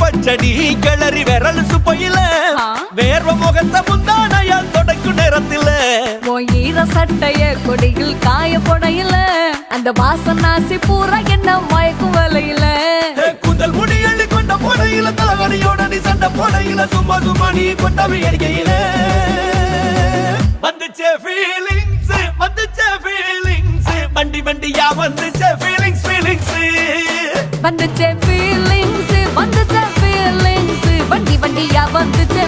பச்சடி கிளறி விரல் சுப்பையில வேர்வ முகத்த முந்தானையால் தொடக்கும் நேரத்தில ஈர சட்டைய கொடியில் காய பொடையில அந்த வாசனாசி பூரா என்ன மயக்கும் வலையில கூந்தல் முடி அள்ளி கொண்ட போடையில தலகடியோட நீ சண்ட போடையில சும்மா சும்மா நீ கொண்டவை எரிக்கையில வந்துச்சே ஃபீலிங்ஸ் வண்டி வண்டியா வந்துச்சே ஃபீலிங்ஸ் வந்துச்சே ஃபீலிங்ஸ் வண்டி வண்டியா வந்துச்சே